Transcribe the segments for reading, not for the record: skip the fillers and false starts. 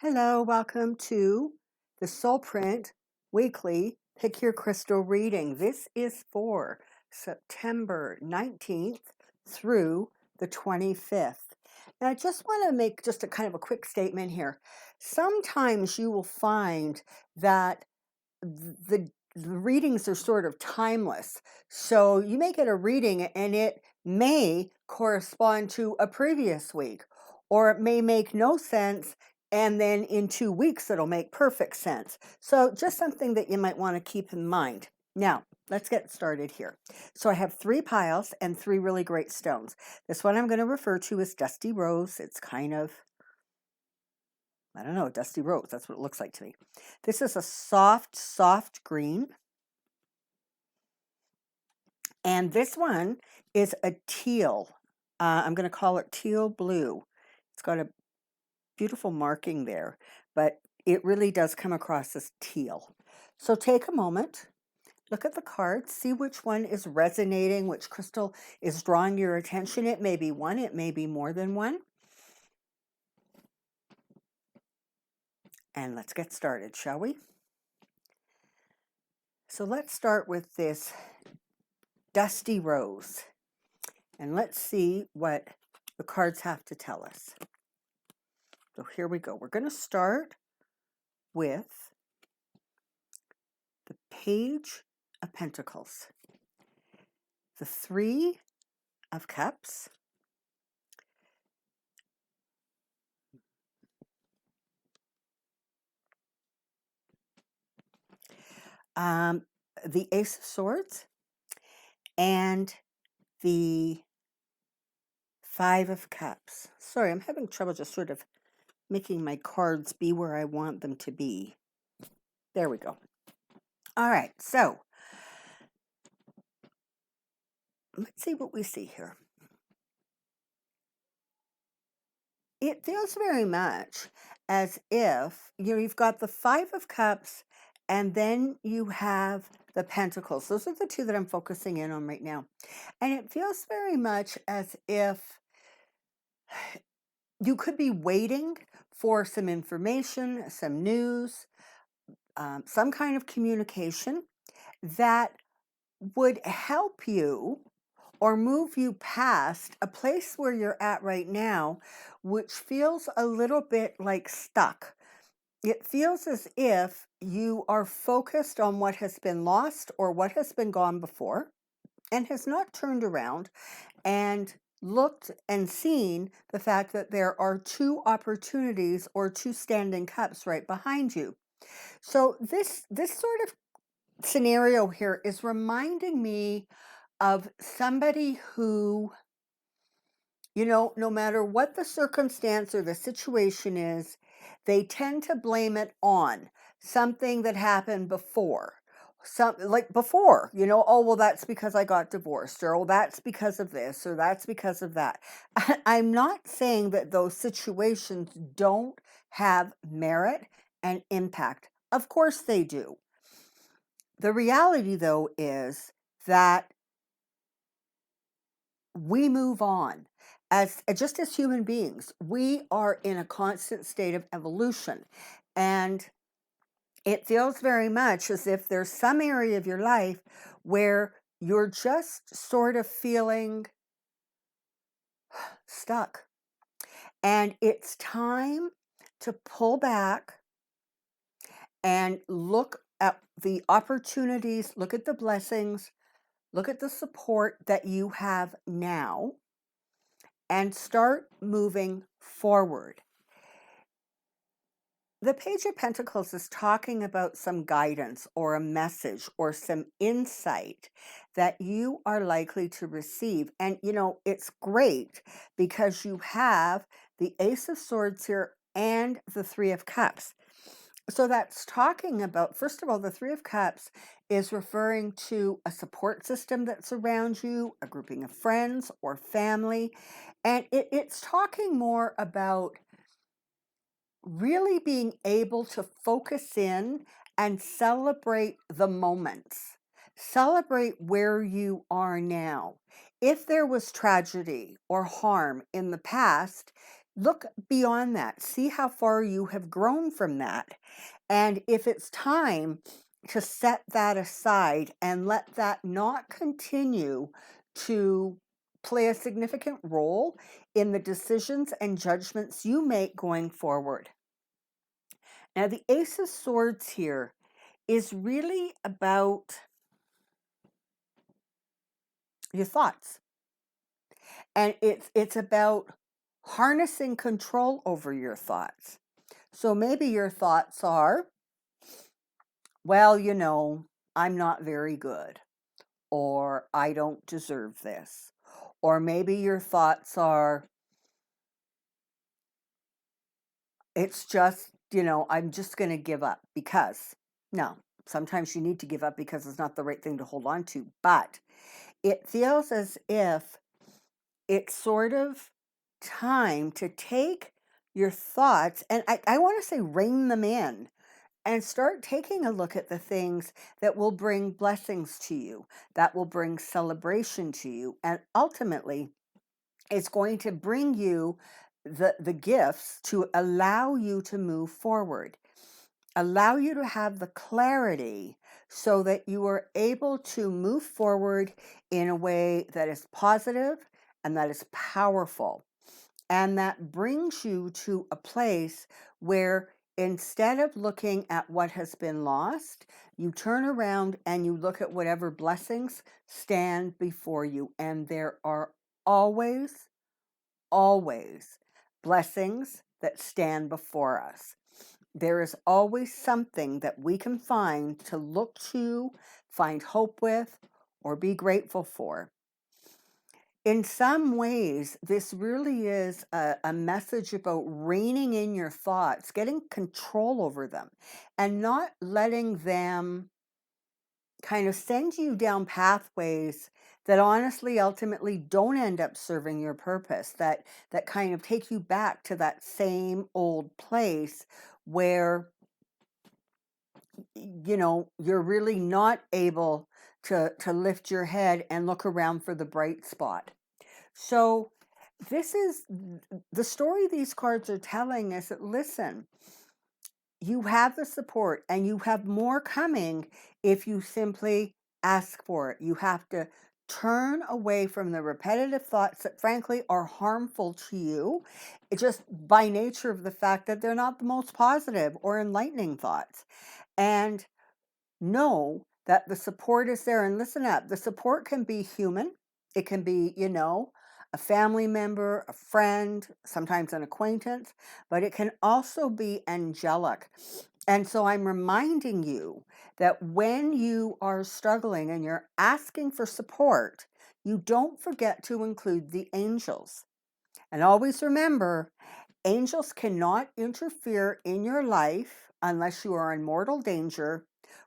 Hello, welcome to the Soulprint Weekly Pick Your Crystal reading. This is for September 19th through the 25th. And I just want to make just a kind of a quick statement here. Sometimes you will find that the readings are sort of timeless. So you may get a reading and it may correspond to a previous week, or it may make no sense. And then in 2 weeks, it'll make perfect sense. So just something that you might want to keep in mind. Now, let's get started here. So I have 3 piles and 3 really great stones. This one I'm going to refer to as Dusty Rose. It's kind of, I don't know, dusty rose. That's what it looks like to me. This is a soft, soft green. And this one is a teal. I'm going to call it Teal Blue. It's got a beautiful marking there, but it really does come across as teal. So take a moment, look at the cards, see which one is resonating, which crystal is drawing your attention. It may be one, it may be more than one. And let's get started, shall we? So let's start with this Dusty Rose. And let's see what the cards have to tell us. So here we go. We're going to start with the Page of Pentacles, the 3 of Cups, the Ace of Swords, and the 5 of Cups. Sorry, I'm having trouble just sort of making my cards be where I want them to be. There we go. All right, so let's see what we see here. It feels very much as if, you've got the 5 of Cups and then you have the Pentacles. Those are the 2 that I'm focusing in on right now. And it feels very much as if you could be waiting for some information, some news, some kind of communication that would help you or move you past a place where you're at right now, which feels a little bit like stuck. It feels as if you are focused on what has been lost or what has been gone before and has not turned around and looked and seen the fact that there are 2 opportunities or 2 standing cups right behind you. So this sort of scenario here is reminding me of somebody who, no matter what the circumstance or the situation is, they tend to blame it on something that happened before. Like before, oh, well, that's because I got divorced, or oh, that's because of this, or that's because of that. I'm not saying that those situations don't have merit and impact. Of course they do. The reality, though, is that we move on. Just as human beings, we are in a constant state of evolution. And it feels very much as if there's some area of your life where you're just sort of feeling stuck. And it's time to pull back and look at the opportunities, look at the blessings, look at the support that you have now, and start moving forward. The Page of Pentacles is talking about some guidance or a message or some insight that you are likely to receive. And, it's great because you have the Ace of Swords here and the 3 of Cups. So that's talking about, first of all, the 3 of Cups is referring to a support system that's around you, a grouping of friends or family. And it's talking more about really being able to focus in and celebrate the moments. Celebrate where you are now. If there was tragedy or harm in the past, look beyond that. See how far you have grown from that. And if it's time to set that aside and let that not continue to play a significant role in the decisions and judgments you make going forward. Now, the Ace of Swords here is really about your thoughts. And it's about harnessing control over your thoughts. So maybe your thoughts are, well, I'm not very good, or I don't deserve this. Or maybe your thoughts are, it's just, I'm just going to give up because. No, sometimes you need to give up because it's not the right thing to hold on to. But it feels as if it's sort of time to take your thoughts, and I want to say rein them in, and start taking a look at the things that will bring blessings to you, that will bring celebration to you, and ultimately it's going to bring you the gifts to allow you to move forward, allow you to have the clarity so that you are able to move forward in a way that is positive and that is powerful. And that brings you to a place where instead of looking at what has been lost, you turn around and you look at whatever blessings stand before you. And there are always, always blessings that stand before us. There is always something that we can find to look to, find hope with, or be grateful for. In some ways, this really is a message about reining in your thoughts, getting control over them, and not letting them kind of send you down pathways that honestly ultimately don't end up serving your purpose, that kind of take you back to that same old place where you're really not able to lift your head and look around for the bright spot. So this is the story these cards are telling us, that listen, you have the support and you have more coming if you simply ask for it. You have to turn away from the repetitive thoughts that frankly are harmful to you, just by nature of the fact that they're not the most positive or enlightening thoughts. And know that the support is there. And listen up, the support can be human. It can be, a family member, a friend, sometimes an acquaintance, but it can also be angelic. And so I'm reminding you that when you are struggling and you're asking for support, you don't forget to include the angels. And always remember, angels cannot interfere in your life unless you are in mortal danger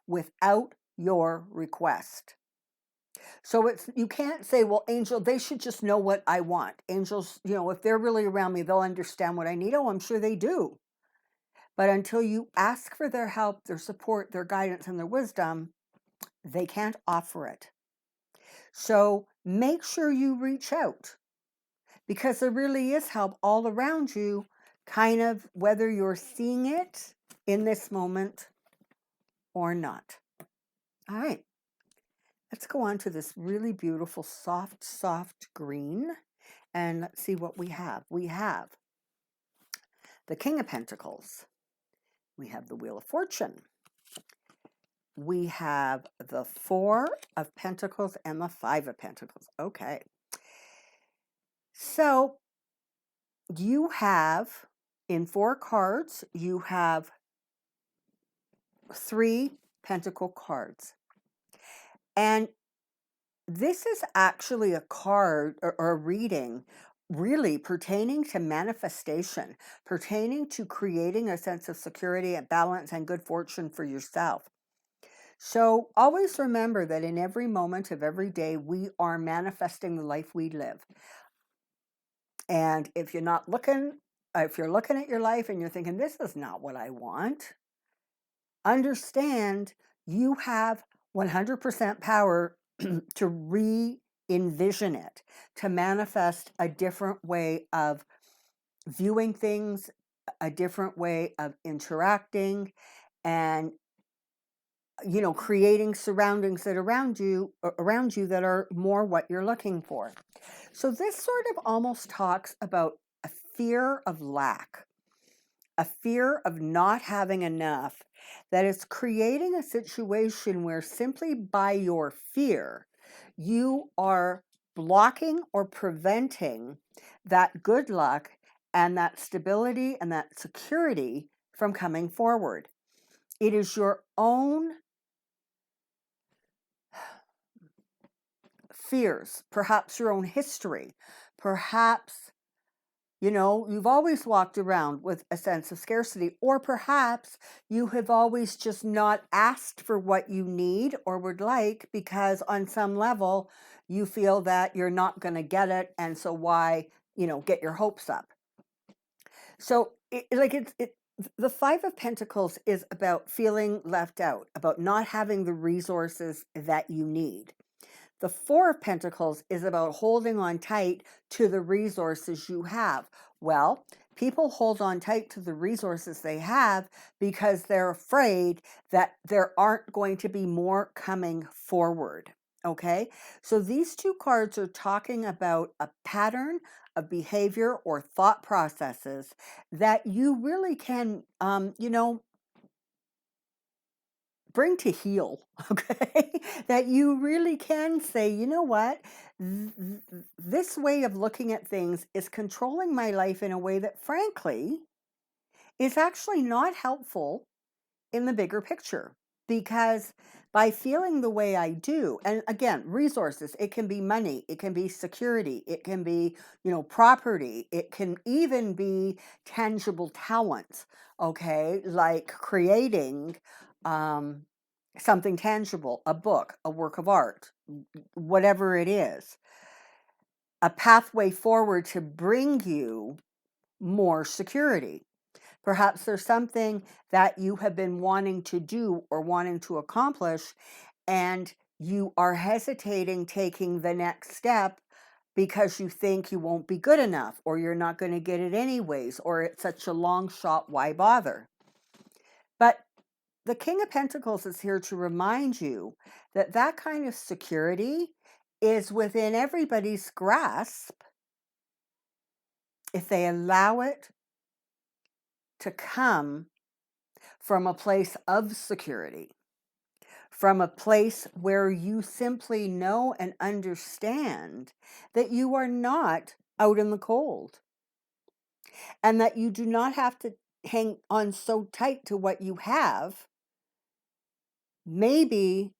without your request. So you can't say, well, angel, they should just know what I want. Angels, if they're really around me, they'll understand what I need. Oh, I'm sure they do. But until you ask for their help, their support, their guidance, and their wisdom, they can't offer it. So make sure you reach out, because there really is help all around you, kind of whether you're seeing it in this moment or not. All right, let's go on to this really beautiful, soft green, and let's see what we have. We have the King of Pentacles. We have the Wheel of Fortune. We have the Four of Pentacles and the Five of Pentacles. Okay. So you have, in 4 cards, you have 3 Pentacle cards. And this is actually a card or a reading really pertaining to manifestation, pertaining to creating a sense of security and balance and good fortune for yourself. So always remember that in every moment of every day, we are manifesting the life we live. And if you're looking at your life and you're thinking, this is not what I want, understand you have 100% power to re-envision it, to manifest a different way of viewing things, a different way of interacting, and creating surroundings that around you that are more what you're looking for. So this sort of almost talks about a fear of lack, a fear of not having enough, that is creating a situation where simply by your fear, you are blocking or preventing that good luck and that stability and that security from coming forward. It is your own fears, perhaps your own history, perhaps you've always walked around with a sense of scarcity, or perhaps you have always just not asked for what you need or would like because on some level you feel that you're not going to get it. And so why, get your hopes up? So the Five of Pentacles is about feeling left out, about not having the resources that you need. The Four of Pentacles is about holding on tight to the resources you have. Well, people hold on tight to the resources they have because they're afraid that there aren't going to be more coming forward. Okay, so these two cards are talking about a pattern of behavior or thought processes that you really can, bring to heal, okay? That you really can say, you know what? This way of looking at things is controlling my life in a way that, frankly, is actually not helpful in the bigger picture. Because by feeling the way I do, and again, resources, it can be money, it can be security, it can be, property, it can even be tangible talents, okay? Like creating something tangible, a book, a work of art, whatever it is, a pathway forward to bring you more security. Perhaps there's something that you have been wanting to do or wanting to accomplish, and you are hesitating taking the next step because you think you won't be good enough, or you're not going to get it anyways, or it's such a long shot, why bother? But the King of Pentacles is here to remind you that that kind of security is within everybody's grasp if they allow it to come from a place of security, from a place where you simply know and understand that you are not out in the cold and that you do not have to hang on so tight to what you have. Maybe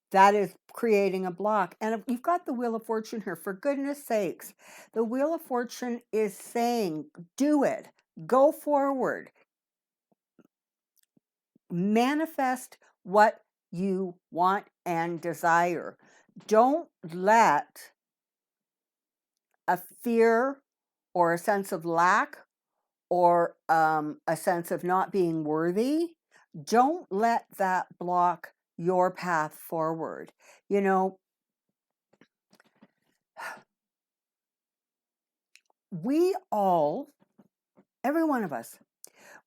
that is creating a block. And if you've got the Wheel of Fortune here, for goodness sakes, the Wheel of Fortune is saying, do it, go forward, manifest what you want and desire. Don't let a fear or a sense of lack or a sense of not being worthy, don't let that block your path forward. We all, every one of us,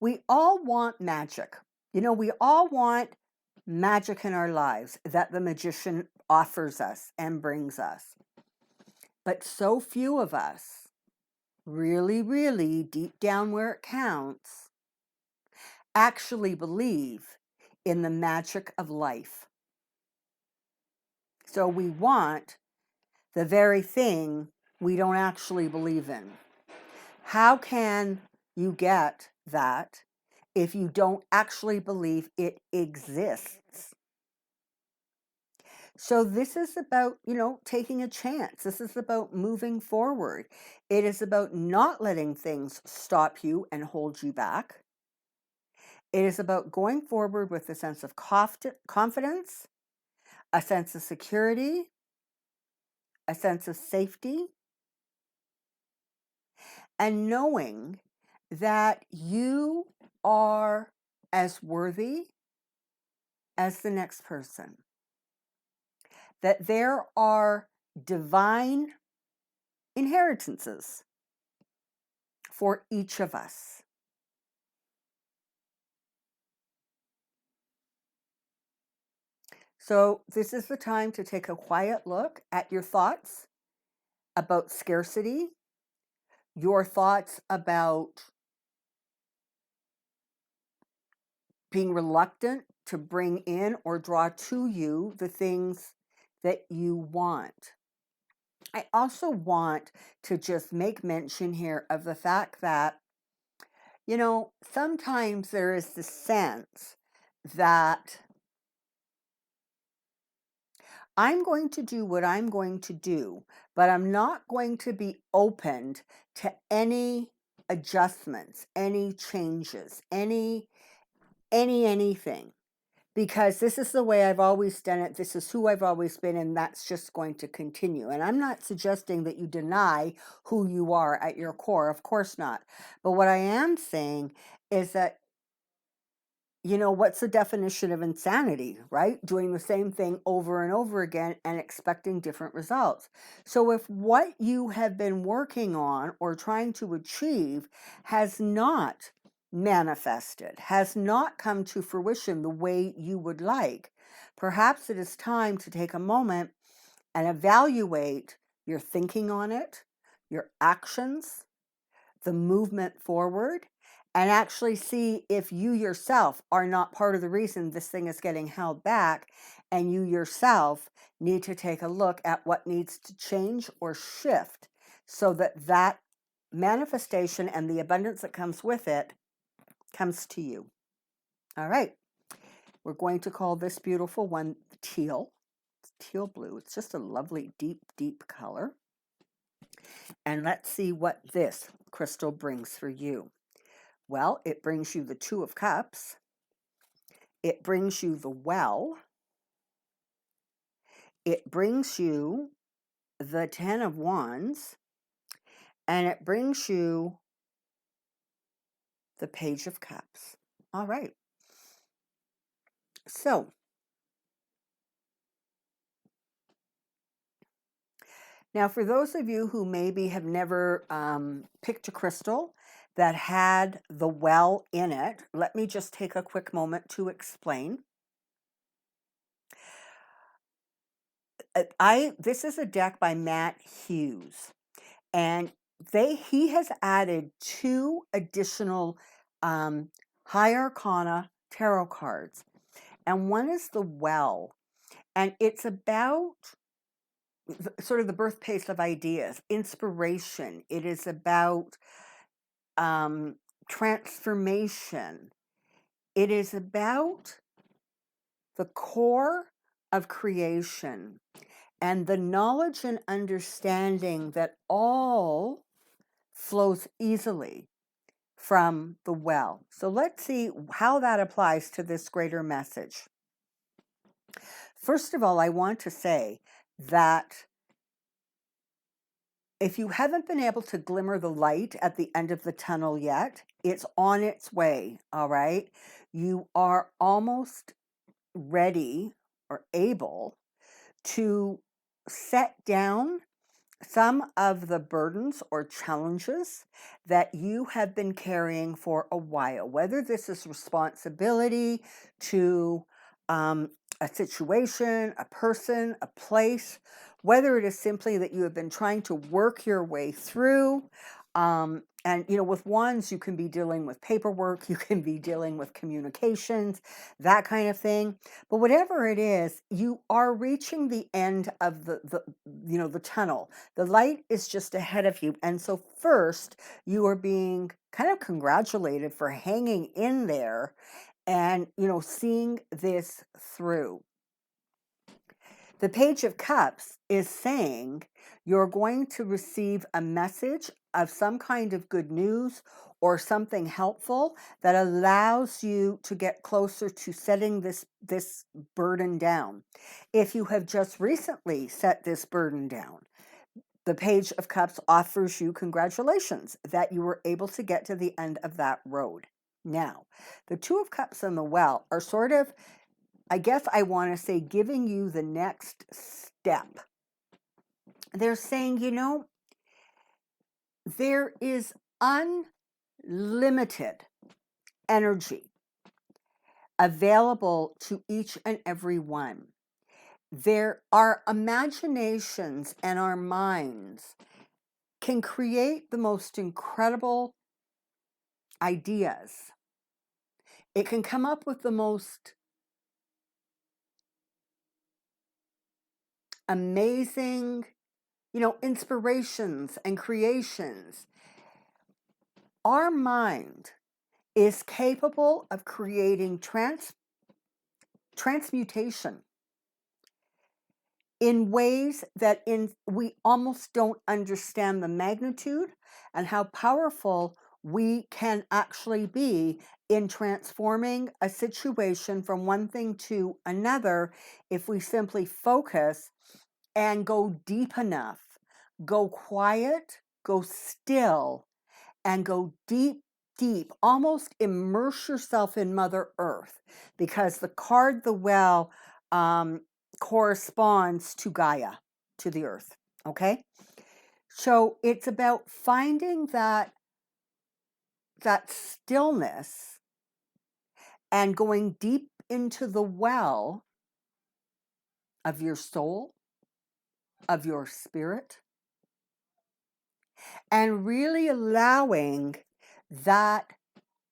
we all want magic. We all want magic in our lives that the magician offers us and brings us. But so few of us really, really deep down where it counts, actually believe in the magic of life. So we want the very thing we don't actually believe in. How can you get that if you don't actually believe it exists? So this is about, taking a chance. This is about moving forward. It is about not letting things stop you and hold you back. It is about going forward with a sense of confidence, a sense of security, a sense of safety, and knowing that you are as worthy as the next person. That there are divine inheritances for each of us. So this is the time to take a quiet look at your thoughts about scarcity, your thoughts about being reluctant to bring in or draw to you the things that you want. I also want to just make mention here of the fact that, sometimes there is the sense that I'm going to do what I'm going to do, but I'm not going to be opened to any adjustments, any changes, anything. Because this is the way I've always done it. This is who I've always been, and that's just going to continue. And I'm not suggesting that you deny who you are at your core. Of course not. But what I am saying is that, what's the definition of insanity, right? Doing the same thing over and over again and expecting different results. So if what you have been working on or trying to achieve has not manifested, has not come to fruition the way you would like, perhaps it is time to take a moment and evaluate your thinking on it, your actions, the movement forward, and actually see if you yourself are not part of the reason this thing is getting held back, and you yourself need to take a look at what needs to change or shift so that that manifestation and the abundance that comes with it comes to you. All right. We're going to call this beautiful one teal. It's teal blue. It's just a lovely, deep, deep color. And let's see what this crystal brings for you. Well, it brings you the Two of Cups. It brings you the Well. It brings you the Ten of Wands. And it brings you the Page of Cups. All right. So, now for those of you who maybe have never picked a crystal that had the Well in it, let me just take a quick moment to explain. This is a deck by Matt Hughes, and he has added 2 additional high arcana tarot cards, and one is the Well, and it's about sort of the birthplace of ideas, inspiration. It is about transformation. It is about the core of creation and the knowledge and understanding that all flows easily from the Well. So let's see how that applies to this greater message. First of all, I want to say that if you haven't been able to glimmer the light at the end of the tunnel yet, it's on its way, all right? You are almost ready or able to set down some of the burdens or challenges that you have been carrying for a while, whether this is responsibility to a situation, a person, a place, whether it is simply that you have been trying to work your way through. And, with wands, you can be dealing with paperwork, you can be dealing with communications, that kind of thing. But whatever it is, you are reaching the end of the tunnel. The light is just ahead of you. And so first, you are being kind of congratulated for hanging in there and, seeing this through. The Page of Cups is saying you're going to receive a message of some kind of good news or something helpful that allows you to get closer to setting this burden down. If you have just recently set this burden down, the Page of Cups offers you congratulations that you were able to get to the end of that road. Now, the Two of Cups and the Well are sort of, I guess I want to say, giving you the next step. They're saying, there is unlimited energy available to each and every one. Our imaginations and our minds can create the most incredible ideas. It can come up with the most amazing, inspirations and creations. Our mind is capable of creating transmutation in ways that we almost don't understand the magnitude and how powerful we can actually be in transforming a situation from one thing to another if we simply focus and go deep enough, go quiet, go still, and go deep, deep, almost immerse yourself in Mother Earth, because the card, the well, corresponds to Gaia, to the earth. Okay? So it's about finding that stillness and going deep into the well of your soul, of your spirit, and really allowing that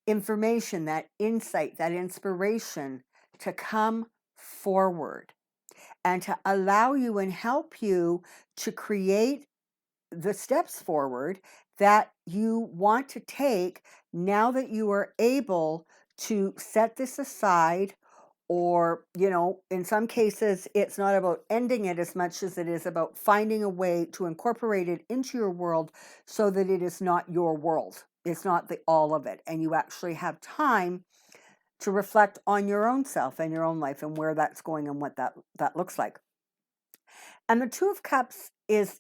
information, that insight, that inspiration to come forward and to allow you and help you to create the steps forward that you want to take now that you are able to set this aside. Or, in some cases, it's not about ending it as much as it is about finding a way to incorporate it into your world so that it is not your world. It's not the all of it. And you actually have time to reflect on your own self and your own life and where that's going and what that looks like. And the Two of Cups is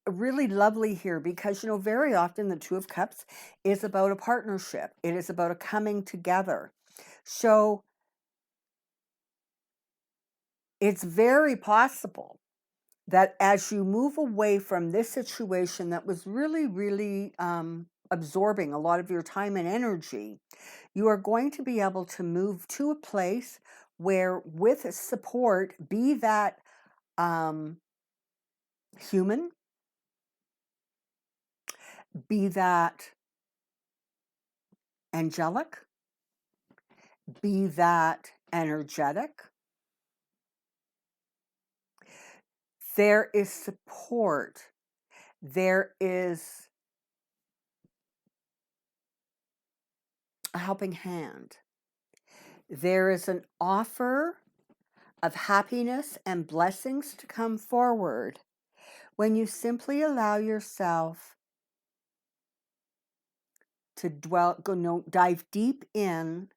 really lovely here because, very often the Two of Cups is about a partnership. It is about a coming together. So it's very possible that as you move away from this situation that was really, really absorbing a lot of your time and energy, you are going to be able to move to a place where, with support, be that human, be that angelic, be that energetic, there is support. There is a helping hand. There is an offer of happiness and blessings to come forward when you simply allow yourself to dive deep in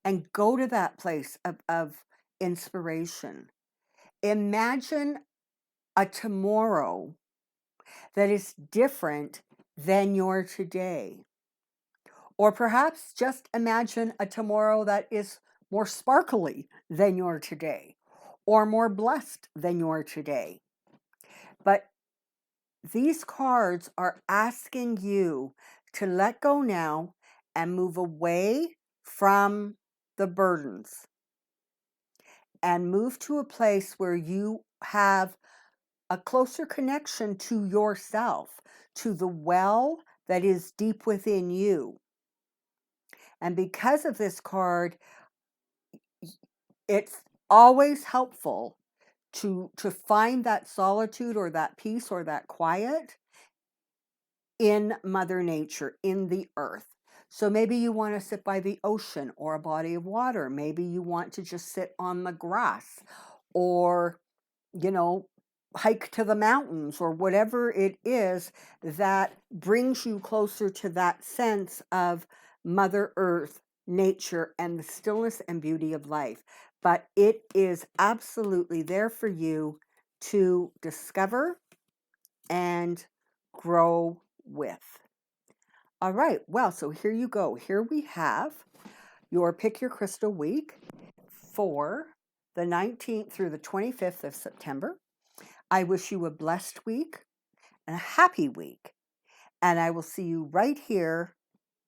and go to that place of inspiration. Imagine a tomorrow that is different than your today. Or perhaps just imagine a tomorrow that is more sparkly than your today, or more blessed than your today. But these cards are asking you to let go now and move away from the burdens and move to a place where you have a closer connection to yourself, to the well that is deep within you. And because of this card, it's always helpful to find that solitude or that peace or that quiet in Mother Nature, in the earth. So maybe you want to sit by the ocean or a body of water. Maybe you want to just sit on the grass or, hike to the mountains or whatever it is that brings you closer to that sense of Mother Earth, nature, and the stillness and beauty of life. But it is absolutely there for you to discover and grow with. All right, well, so here you go. Here we have your Pick Your Crystal week for the 19th through the 25th of September. I wish you a blessed week and a happy week. and I will see you right here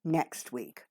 next week.